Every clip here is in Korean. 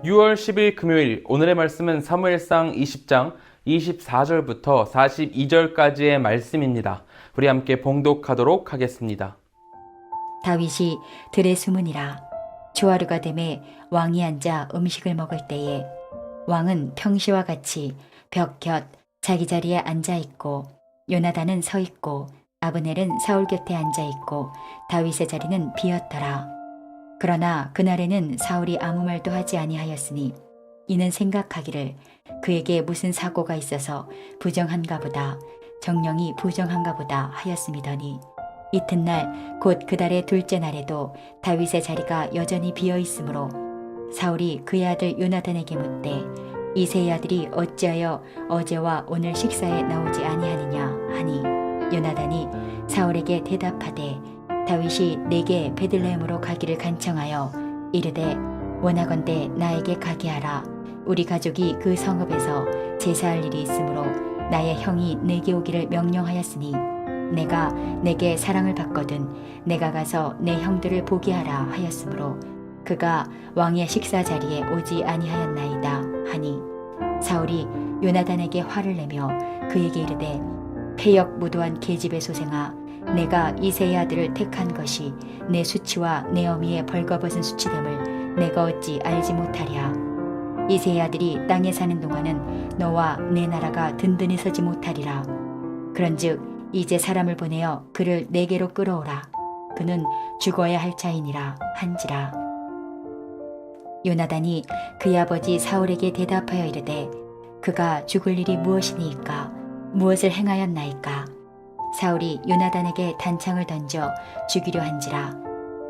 6월 10일 금요일, 오늘의 말씀은 사무엘상 20장 24절부터 42절까지의 말씀입니다. 우리 함께 봉독하도록 하겠습니다. 다윗이 들에 숨으니라. 조하루가 되매 왕이 앉아 음식을 먹을 때에 왕은 평시와 같이 벽 곁 자기 자리에 앉아 있고 요나단은 서 있고 아브넬은 사울 곁에 앉아 있고 다윗의 자리는 비었더라. 그러나 그날에는 사울이 아무 말도 하지 아니하였으니 이는 생각하기를 그에게 무슨 사고가 있어서 부정한가 보다, 정령이 부정한가 보다 하였음이더니 이튿날 곧 그 달의 둘째 날에도 다윗의 자리가 여전히 비어 있으므로 사울이 그의 아들 요나단에게 묻되 이새의 아들이 어찌하여 어제와 오늘 식사에 나오지 아니하느냐 하니 요나단이 사울에게 대답하되 다윗이 내게 베들레헴으로 가기를 간청하여 이르되 원하건대 나에게 가게 하라. 우리 가족이 그 성읍에서 제사할 일이 있으므로 나의 형이 내게 오기를 명령하였으니 내가 내게 사랑을 받거든 내가 가서 내 형들을 보게 하라 하였으므로 그가 왕의 식사 자리에 오지 아니하였나이다 하니 사울이 요나단에게 화를 내며 그에게 이르되 패역 무도한 계집의 소생아, 내가 이새의 아들을 택한 것이 내 수치와 내 어미의 벌거벗은 수치됨을 내가 어찌 알지 못하랴. 이새의 아들이 땅에 사는 동안은 너와 내 나라가 든든히 서지 못하리라. 그런즉 이제 사람을 보내어 그를 내게로 끌어오라. 그는 죽어야 할 자이니라 한지라. 요나단이 그의 아버지 사울에게 대답하여 이르되 그가 죽을 일이 무엇이니이까? 무엇을 행하였나이까? 사울이 요나단에게 단창을 던져 죽이려 한지라.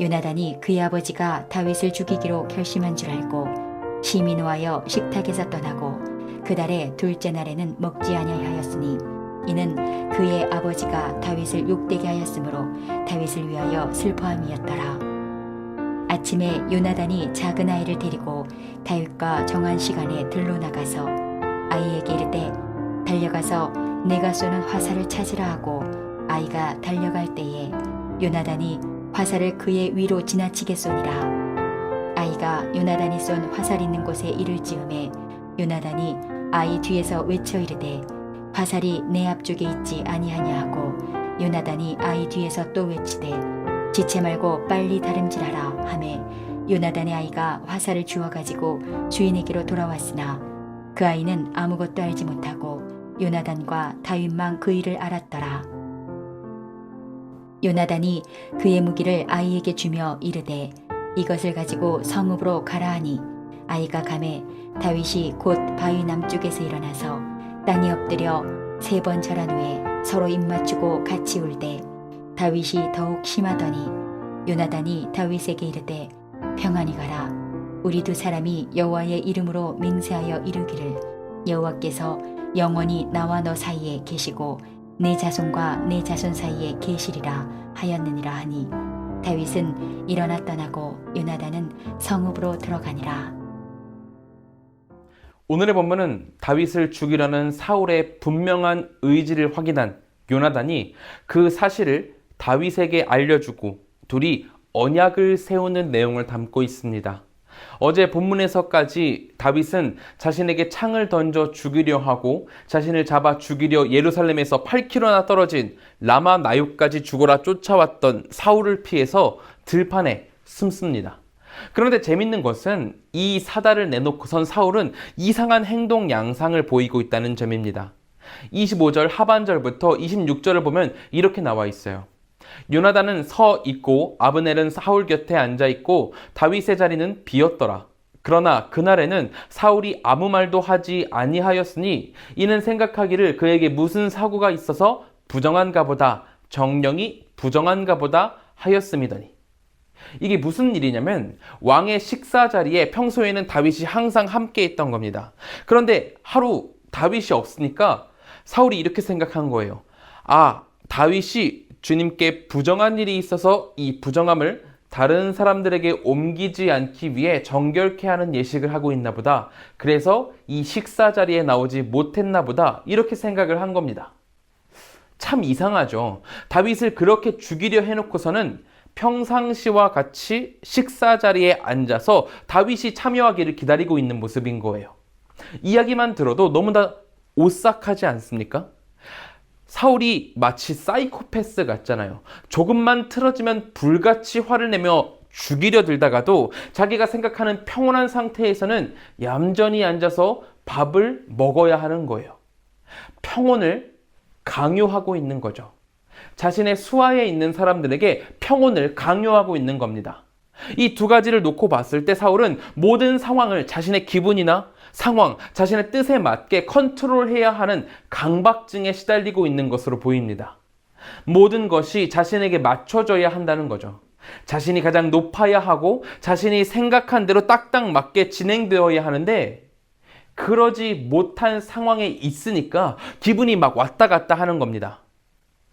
요나단이 그의 아버지가 다윗을 죽이기로 결심한 줄 알고 심히 노하여 식탁에서 떠나고 그 달의 둘째 날에는 먹지 아니하였으니 이는 그의 아버지가 다윗을 욕되게 하였으므로 다윗을 위하여 슬퍼함이었더라. 아침에 요나단이 작은 아이를 데리고 다윗과 정한 시간에 들로 나가서 아이에게 이르되 달려가서 내가 쏘는 화살을 찾으라 하고 아이가 달려갈 때에 요나단이 화살을 그의 위로 지나치게 쏘니라. 아이가 요나단이 쏜 화살 있는 곳에 이를 찌음에 요나단이 아이 뒤에서 외쳐 이르되 화살이 내 앞쪽에 있지 아니하냐 하고 요나단이 아이 뒤에서 또 외치되 지체 말고 빨리 다름질하라 하매 요나단의 아이가 화살을 주워 가지고 주인에게로 돌아왔으나 그 아이는 아무것도 알지 못하고 요나단과 다윗만 그 일을 알았더라. 요나단이 그의 무기를 아이에게 주며 이르되 이것을 가지고 성읍으로 가라 하니 아이가 가매 다윗이 곧 바위 남쪽에서 일어나서 땅에 엎드려 3번 절한 후에 서로 입맞추고 같이 울되 다윗이 더욱 심하더니 요나단이 다윗에게 이르되 평안히 가라. 우리 두 사람이 여호와의 이름으로 맹세하여 이르기를 여호와께서 영원히 나와 너 사이에 계시고 내 자손과 내 자손 사이에 계시리라 하였느니라 하니 다윗은 일어나 떠나고 요나단은 성읍으로 들어가니라. 오늘의 본문은 다윗을 죽이려는 사울의 분명한 의지를 확인한 요나단이 그 사실을 다윗에게 알려주고 둘이 언약을 세우는 내용을 담고 있습니다. 어제 본문에서까지 다윗은 자신에게 창을 던져 죽이려 하고 자신을 잡아 죽이려 예루살렘에서 8km나 떨어진 라마 나육까지 죽어라 쫓아왔던 사울을 피해서 들판에 숨습니다. 그런데 재밌는 것은 이 사달을 내놓고선 사울은 이상한 행동 양상을 보이고 있다는 점입니다. 25절 하반절부터 26절을 보면 이렇게 나와 있어요. 요나단은 서 있고 아브넬은 사울 곁에 앉아 있고 다윗의 자리는 비었더라. 그러나 그날에는 사울이 아무 말도 하지 아니하였으니 이는 생각하기를 그에게 무슨 사고가 있어서 부정한가 보다, 정령이 부정한가 보다 하였음이더니. 이게 무슨 일이냐면 왕의 식사 자리에 평소에는 다윗이 항상 함께 있던 겁니다. 그런데 하루 다윗이 없으니까 사울이 이렇게 생각한 거예요. 아, 다윗이 주님께 부정한 일이 있어서 이 부정함을 다른 사람들에게 옮기지 않기 위해 정결케 하는 예식을 하고 있나 보다. 그래서 이 식사 자리에 나오지 못했나 보다. 이렇게 생각을 한 겁니다. 참 이상하죠. 다윗을 그렇게 죽이려 해놓고서는 평상시와 같이 식사 자리에 앉아서 다윗이 참여하기를 기다리고 있는 모습인 거예요. 이야기만 들어도 너무나 오싹하지 않습니까? 사울이 마치 사이코패스 같잖아요. 조금만 틀어지면 불같이 화를 내며 죽이려 들다가도 자기가 생각하는 평온한 상태에서는 얌전히 앉아서 밥을 먹어야 하는 거예요. 평온을 강요하고 있는 거죠. 자신의 수하에 있는 사람들에게 평온을 강요하고 있는 겁니다. 이 두 가지를 놓고 봤을 때 사울은 모든 상황을 자신의 기분이나 상황, 자신의 뜻에 맞게 컨트롤해야 하는 강박증에 시달리고 있는 것으로 보입니다. 모든 것이 자신에게 맞춰져야 한다는 거죠. 자신이 가장 높아야 하고 자신이 생각한 대로 딱딱 맞게 진행되어야 하는데 그러지 못한 상황에 있으니까 기분이 막 왔다 갔다 하는 겁니다.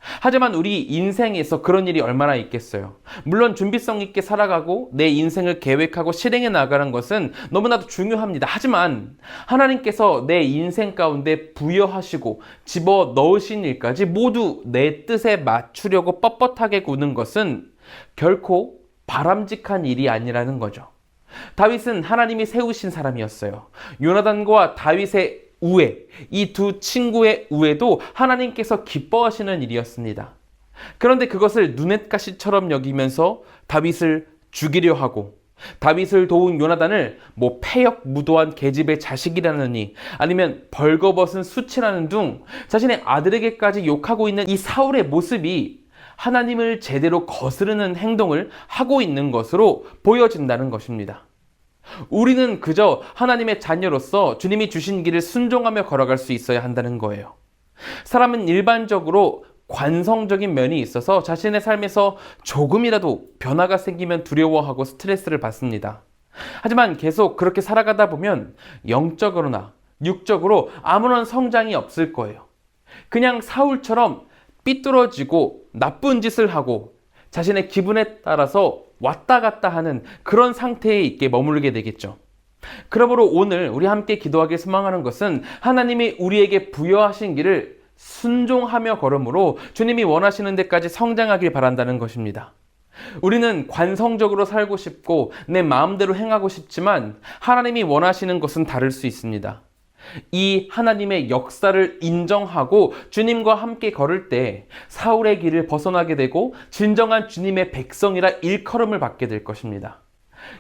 하지만 우리 인생에서 그런 일이 얼마나 있겠어요. 물론 준비성 있게 살아가고 내 인생을 계획하고 실행해 나가는 것은 너무나도 중요합니다. 하지만 하나님께서 내 인생 가운데 부여하시고 집어넣으신 일까지 모두 내 뜻에 맞추려고 뻣뻣하게 구는 것은 결코 바람직한 일이 아니라는 거죠. 다윗은 하나님이 세우신 사람이었어요. 요나단과 다윗의 우애, 이 두 친구의 우애도 하나님께서 기뻐하시는 일이었습니다. 그런데 그것을 눈엣가시처럼 여기면서 다윗을 죽이려 하고 다윗을 도운 요나단을 패역무도한 계집의 자식이라느니 아니면 벌거벗은 수치라는 둥 자신의 아들에게까지 욕하고 있는 이 사울의 모습이 하나님을 제대로 거스르는 행동을 하고 있는 것으로 보여진다는 것입니다. 우리는 그저 하나님의 자녀로서 주님이 주신 길을 순종하며 걸어갈 수 있어야 한다는 거예요. 사람은 일반적으로 관성적인 면이 있어서 자신의 삶에서 조금이라도 변화가 생기면 두려워하고 스트레스를 받습니다. 하지만 계속 그렇게 살아가다 보면 영적으로나 육적으로 아무런 성장이 없을 거예요. 그냥 사울처럼 삐뚤어지고 나쁜 짓을 하고 자신의 기분에 따라서 왔다 갔다 하는 그런 상태에 있게 머무르게 되겠죠. 그러므로 오늘 우리 함께 기도하길 소망하는 것은 하나님이 우리에게 부여하신 길을 순종하며 걸음으로 주님이 원하시는 데까지 성장하길 바란다는 것입니다. 우리는 관성적으로 살고 싶고 내 마음대로 행하고 싶지만 하나님이 원하시는 것은 다를 수 있습니다. 이 하나님의 역사를 인정하고 주님과 함께 걸을 때 사울의 길을 벗어나게 되고 진정한 주님의 백성이라 일컬음을 받게 될 것입니다.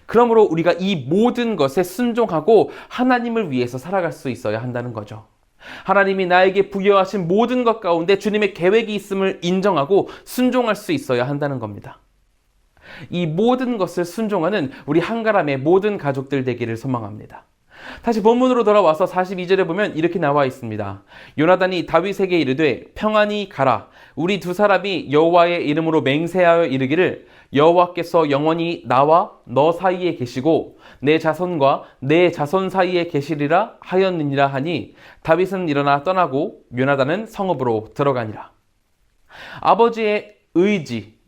그러므로 우리가 이 모든 것에 순종하고 하나님을 위해서 살아갈 수 있어야 한다는 거죠. 하나님이 나에게 부여하신 모든 것 가운데 주님의 계획이 있음을 인정하고 순종할 수 있어야 한다는 겁니다. 이 모든 것을 순종하는 우리 한가람의 모든 가족들 되기를 소망합니다. 다시 본문으로 돌아와서 42절에 보면 이렇게 나와 있습니다. 요나단이 다윗에게 이르되 평안히 가라. 우리 두 사람이 여호와의 이름으로 맹세하여 이르기를 여호와께서 영원히 나와 너 사이에 계시고 내 자손과 내 자손 사이에 계시리라 하였느니라 하니 다윗은 일어나 떠나고 요나단은 성읍으로 들어가니라. 아버지의 의지,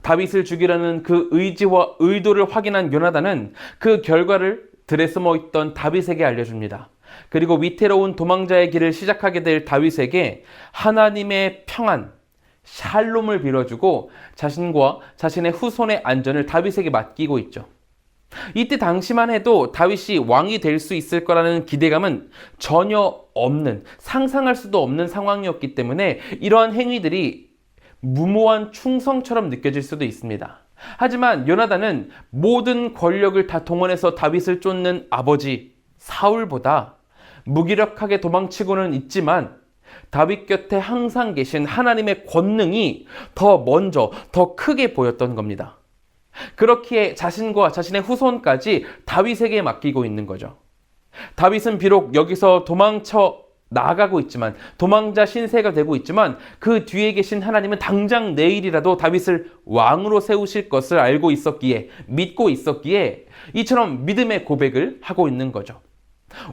다윗을 죽이려는 그 의지와 의도를 확인한 요나단은 그 결과를 들에 숨어 있던 다윗에게 알려줍니다. 그리고 위태로운 도망자의 길을 시작하게 될 다윗에게 하나님의 평안, 샬롬을 빌어주고 자신과 자신의 후손의 안전을 다윗에게 맡기고 있죠. 이때 당시만 해도 다윗이 왕이 될 수 있을 거라는 기대감은 전혀 없는, 상상할 수도 없는 상황이었기 때문에 이러한 행위들이 무모한 충성처럼 느껴질 수도 있습니다. 하지만 요나단은 모든 권력을 다 동원해서 다윗을 쫓는 아버지 사울보다 무기력하게 도망치고는 있지만 다윗 곁에 항상 계신 하나님의 권능이 더 먼저 더 크게 보였던 겁니다. 그렇기에 자신과 자신의 후손까지 다윗에게 맡기고 있는 거죠. 다윗은 비록 여기서 도망쳐 나아가고 있지만 도망자 신세가 되고 있지만 그 뒤에 계신 하나님은 당장 내일이라도 다윗을 왕으로 세우실 것을 알고 있었기에 믿고 있었기에 이처럼 믿음의 고백을 하고 있는 거죠.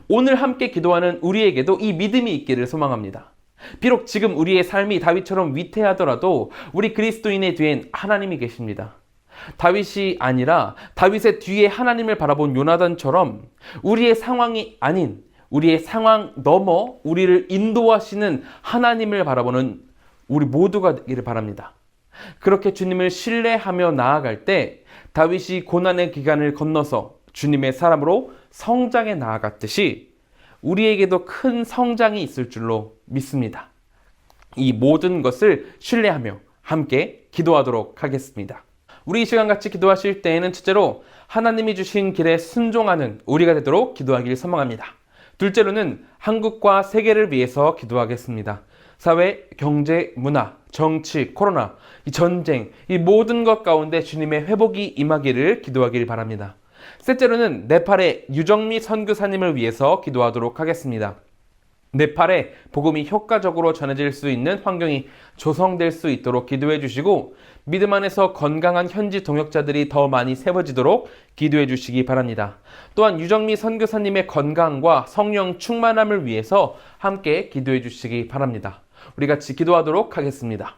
오늘 함께 기도하는 우리에게도 이 믿음이 있기를 소망합니다. 비록 지금 우리의 삶이 다윗처럼 위태하더라도 우리 그리스도인의 뒤엔 하나님이 계십니다. 다윗이 아니라 다윗의 뒤에 하나님을 바라본 요나단처럼 우리의 상황이 아닌 우리의 상황 넘어 우리를 인도하시는 하나님을 바라보는 우리 모두가 되기를 바랍니다. 그렇게 주님을 신뢰하며 나아갈 때 다윗이 고난의 기간을 건너서 주님의 사람으로 성장해 나아갔듯이 우리에게도 큰 성장이 있을 줄로 믿습니다. 이 모든 것을 신뢰하며 함께 기도하도록 하겠습니다. 우리 이 시간 같이 기도하실 때에는 첫째로 하나님이 주신 길에 순종하는 우리가 되도록 기도하길 소망합니다. 둘째로는 한국과 세계를 위해서 기도하겠습니다. 사회, 경제, 문화, 정치, 코로나, 이 전쟁, 이 모든 것 가운데 주님의 회복이 임하기를 기도하길 바랍니다. 셋째로는 네팔의 유정미 선교사님을 위해서 기도하도록 하겠습니다. 네팔에 복음이 효과적으로 전해질 수 있는 환경이 조성될 수 있도록 기도해 주시고 믿음 안에서 건강한 현지 동역자들이 더 많이 세워지도록 기도해 주시기 바랍니다. 또한 유정미 선교사님의 건강과 성령 충만함을 위해서 함께 기도해 주시기 바랍니다. 우리 같이 기도하도록 하겠습니다.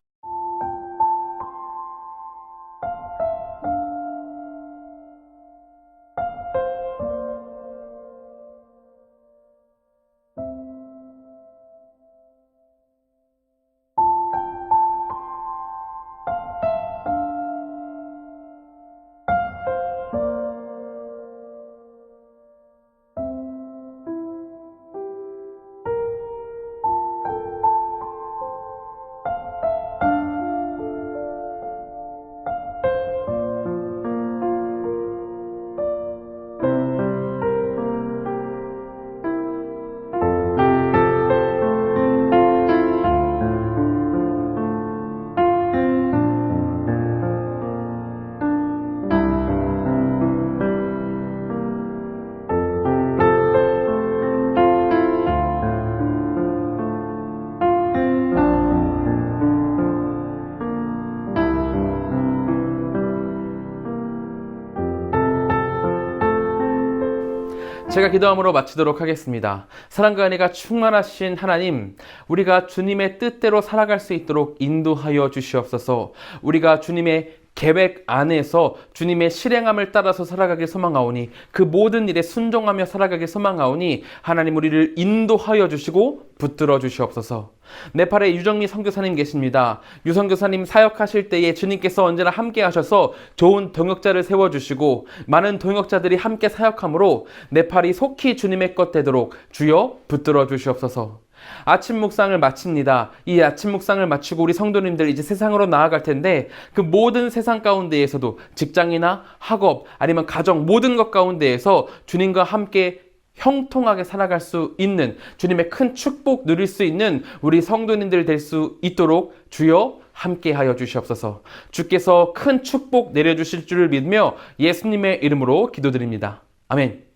제가 기도함으로 마치도록 하겠습니다. 사랑과 은혜가 충만하신 하나님, 우리가 주님의 뜻대로 살아갈 수 있도록 인도하여 주시옵소서. 우리가 주님의 계획 안에서 주님의 실행함을 따라서 살아가길 소망하오니 그 모든 일에 순종하며 살아가길 소망하오니 하나님 우리를 인도하여 주시고 붙들어 주시옵소서. 네팔에 유정미 선교사님 계십니다. 유 선교사님 사역하실 때에 주님께서 언제나 함께 하셔서 좋은 동역자를 세워주시고 많은 동역자들이 함께 사역함으로 네팔이 속히 주님의 것 되도록 주여 붙들어 주시옵소서. 아침 묵상을 마칩니다. 이 아침 묵상을 마치고 우리 성도님들 이제 세상으로 나아갈 텐데 그 모든 세상 가운데에서도 직장이나 학업 아니면 가정 모든 것 가운데에서 주님과 함께 형통하게 살아갈 수 있는 주님의 큰 축복 누릴 수 있는 우리 성도님들 될 수 있도록 주여 함께하여 주시옵소서. 주께서 큰 축복 내려주실 줄을 믿으며 예수님의 이름으로 기도드립니다. 아멘.